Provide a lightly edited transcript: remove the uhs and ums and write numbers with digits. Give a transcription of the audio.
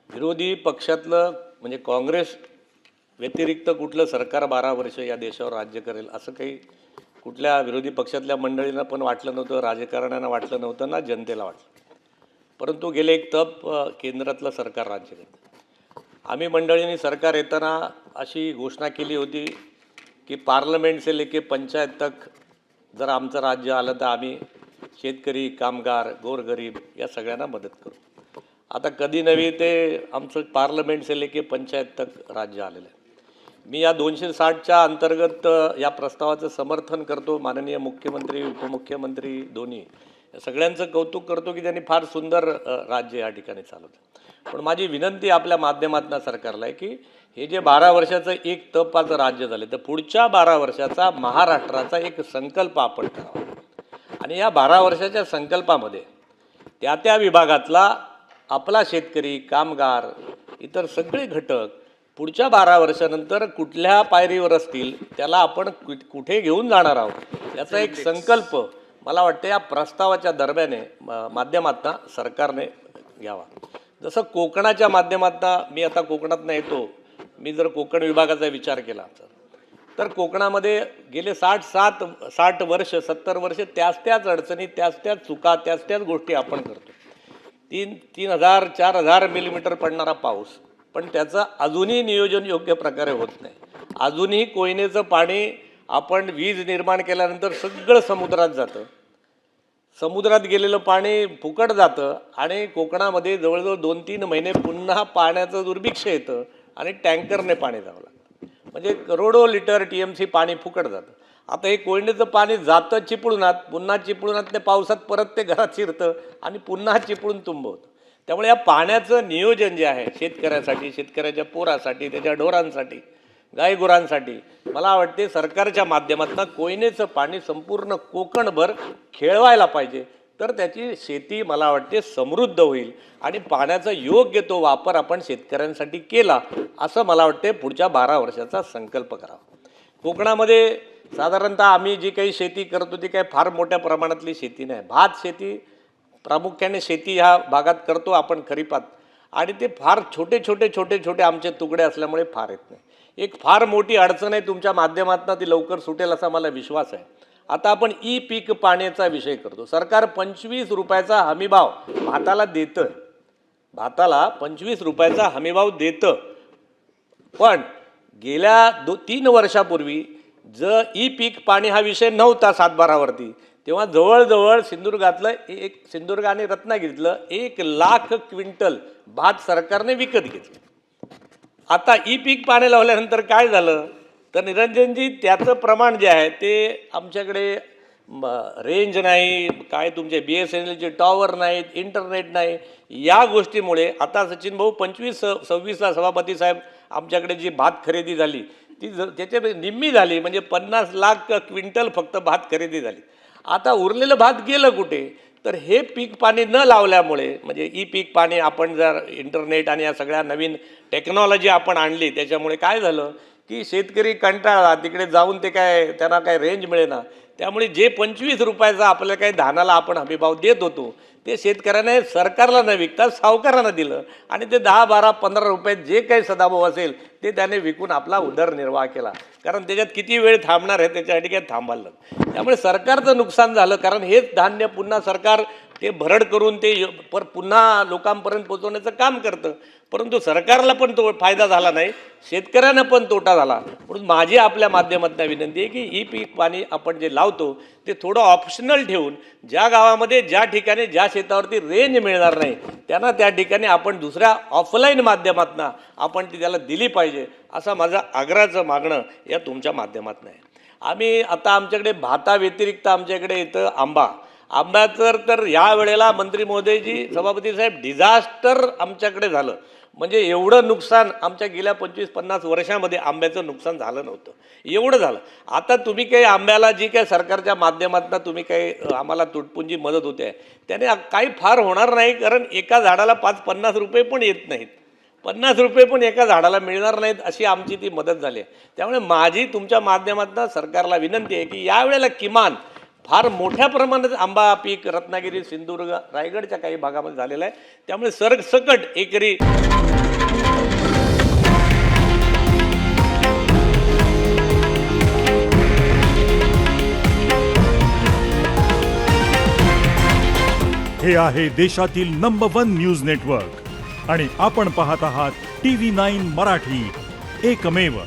विरोधी पक्षातलं म्हणजे काँग्रेस व्यतिरिक्त कुठलं सरकार 12 वर्ष या देशावर राज्य करेल असं काही कुठल्या विरोधी पक्षातल्या मंडळींना पण वाटलं नव्हतं, राजकारण्यांना वाटलं नव्हतं ना जनतेला वाटलं. परंतु गेले एक केंद्रातलं सरकार राज्य करतं. आम्ही मंडळींनी सरकार येताना अशी घोषणा केली होती की पार्लमेंट से लेके पंचायत तक जर आमचं राज्य आलं तर आम्ही शेतकरी, कामगार, गोरगरीब या सगळ्यांना मदत करू. आता कधी नव्हे ते आमचं पार्लमेंट से लेके पंचायत तक राज्य आलेलं आहे. मी या 260च्या अंतर्गत या प्रस्तावाचं समर्थन करतो. माननीय मुख्यमंत्री, उपमुख्यमंत्री दोन्ही सगळ्यांचं कौतुक करतो की त्यांनी फार सुंदर राज्य या ठिकाणी चालवलं. पण माझी विनंती आपल्या माध्यमातून सरकारला आहे की हे जे 12 वर्षाचं एक तपाचं राज्य झाले तर पुढच्या 12 वर्षाचा महाराष्ट्राचा एक संकल्प आपण करावा आणि या 12 वर्षाच्या संकल्पामध्ये त्या विभागातला आपला शेतकरी, कामगार, इतर सगळे घटक पुढच्या 12 वर्षानंतर कुठल्या पायरीवर असतील त्याला आपण कुठे घेऊन जाणार आहोत याचा एक संकल्प मला वाटतं या प्रस्तावाच्या दरम्याने माध्यमातून सरकारने घ्यावा. जसं कोकणाच्या माध्यमातून मी आता कोकणातनं येतो, मी जर कोकण विभागाचा विचार केला तर कोकणामध्ये गेले 60 वर्ष 70 वर्ष त्याच अडचणी, त्याच चुका, त्याच गोष्टी आपण करतो. 3,000 4,000 मिलीमीटर पडणारा पाऊस, पण त्याचं अजूनही नियोजन योग्य प्रकारे होत नाही. अजूनही कोयनेचं पाणी आपण वीज निर्माण केल्यानंतर सगळं समुद्रात जातं. समुद्रात गेलेलं पाणी फुकट जातं आणि कोकणामध्ये जवळजवळ 2-3 महिने पुन्हा पाण्याचं दुर्भिक्ष येतं आणि टँकरने पाणी जावं लागतं. म्हणजे करोडो लिटर TMC पाणी फुकट जातं. आता हे कोयनेचं पाणी जातं चिपळुणात, पुन्हा चिपळुणातल्या पावसात परत ते घरात शिरतं आणि पुन्हा चिपळून तुंबवतं. त्यामुळे या पाण्याचं नियोजन जे आहे शेतकऱ्यासाठी, शेतकऱ्याच्या पोरासाठी, त्याच्या ढोरांसाठी, गायगुरांसाठी मला वाटते सरकारच्या माध्यमातून कोयनेचं पाणी संपूर्ण कोकणभर खेळवायला पाहिजे. तर त्याची शेती मला वाटते समृद्ध होईल आणि पाण्याचा योग्य तो वापर आपण शेतकऱ्यांसाठी केला असं मला वाटते पुढच्या 12 वर्षाचा संकल्प करावा. कोकणामध्ये साधारणतः आम्ही जी काही शेती करतो ती काही फार मोठ्या प्रमाणातली शेती नाही. भात शेती प्रामुख्याने शेती ह्या भागात करतो आपण खरीपात आणि ते फार छोटे आमचे तुकडे असल्यामुळे फार येत नाही. एक फार मोठी अडचण आहे तुमच्या माध्यमातून ती लवकर सुटेल असा मला विश्वास आहे. आता आपण पीक पाण्याचा विषय करतो. सरकार 25 रुपयाचा हमीभाव भाताला देतं, भाताला 25 रुपयाचा हमीभाव देतं. पण गेल्या 3 वर्षापूर्वी जर पीक पाणी हा विषय नव्हता 7-12वरती, तेव्हा जवळजवळ सिंधुदुर्ग आणि रत्नागिरीतलं 1,00,000 क्विंटल भात सरकारने विकत घेतलं. आता पीक पाणी लावल्यानंतर काय झालं तर निरंजनजी त्याचं प्रमाण जे आहे ते आमच्याकडे रेंज नाही, काय तुमचे BSNLचे टॉवर नाहीत, इंटरनेट नाही. या गोष्टीमुळे आता सचिन भाऊ 25-26ला सभापती साहेब आमच्याकडे जी भात खरेदी झाली ती त्याच्या निम्मी झाली. म्हणजे 50 लाख क्विंटल फक्त भात खरेदी झाली. आता उरलेलं भात गेलं कुठे तर हे पीक पाणी न लावल्यामुळे म्हणजे पीक पाणी आपण जर इंटरनेट आणि या सगळ्या नवीन टेक्नॉलॉजी आपण आणली त्याच्यामुळे काय झालं की शेतकरी कंटाळला, तिकडे जाऊन ते त्यांना काय रेंज मिळेना. त्यामुळे जे 25 रुपयाचा आपल्याला काही धानाला आपण हमीभाव देत होतो ते शेतकऱ्याने सरकारला न विकता सावकारांना दिलं आणि ते 10, 12, 15 रुपयात जे काही सदाभाव असेल ते त्याने विकून आपला उदरनिर्वाह केला. कारण त्याच्यात किती वेळ थांबणार आहे त्याच्यासाठी काय थांबायला. त्यामुळे सरकारचं नुकसान झालं. कारण हेच धान्य पुन्हा सरकार ते भरड करून ते पुन्हा लोकांपर्यंत पोहोचवण्याचं काम करतं. परंतु सरकारला पण तो फायदा झाला नाही, शेतकऱ्यांना पण तोटा झाला. म्हणून माझी आपल्या माध्यमातून विनंती आहे की पीक पाणी आपण जे लावतो ते थोडं ऑप्शनल ठेवून ज्या गावामध्ये ज्या ठिकाणी ज्या शेतावरती रेंज मिळणार नाही त्यांना त्या ठिकाणी आपण दुसऱ्या ऑफलाईन माध्यमातून आपण ती त्याला दिली पाहिजे असं माझं आग्रहाचं मागणं या तुमच्या माध्यमातून आहे. आम्ही आता आमच्याकडे भाता व्यतिरिक्त आमच्याकडे येतं आंब्याचं तर या वेळेला मंत्री महोदयजी, सभापती साहेब, डिझास्टर आमच्याकडे झालं. म्हणजे एवढं नुकसान आमच्या गेल्या 25-50 वर्षामध्ये आंब्याचं नुकसान झालं नव्हतं, एवढं झालं. आता तुम्ही काही आंब्याला जी काही सरकारच्या माध्यमातून तुम्ही काही आम्हाला तुटपुंजी मदत होते त्याने काही फार होणार नाही. कारण एका झाडाला 5-50 रुपये पण येत नाहीत, 50 रुपये पण एका झाडाला मिळणार नाहीत अशी आमची ती मदत झाली आहे. त्यामुळे माझी तुमच्या माध्यमातून सरकारला विनंती आहे की यावेळेला किमान फार मोठ्या प्रमाणात आंबा पीक रत्नागिरी, सिंधुदुर्ग, रायगडच्या काही भागामध्ये झालेलं आहे. त्यामुळे सरसकट एकरी हे आहे देशातील नंबर 1 न्यूज नेटवर्क आणि आपण पाहत आहात TV9 मराठी, एकमेव.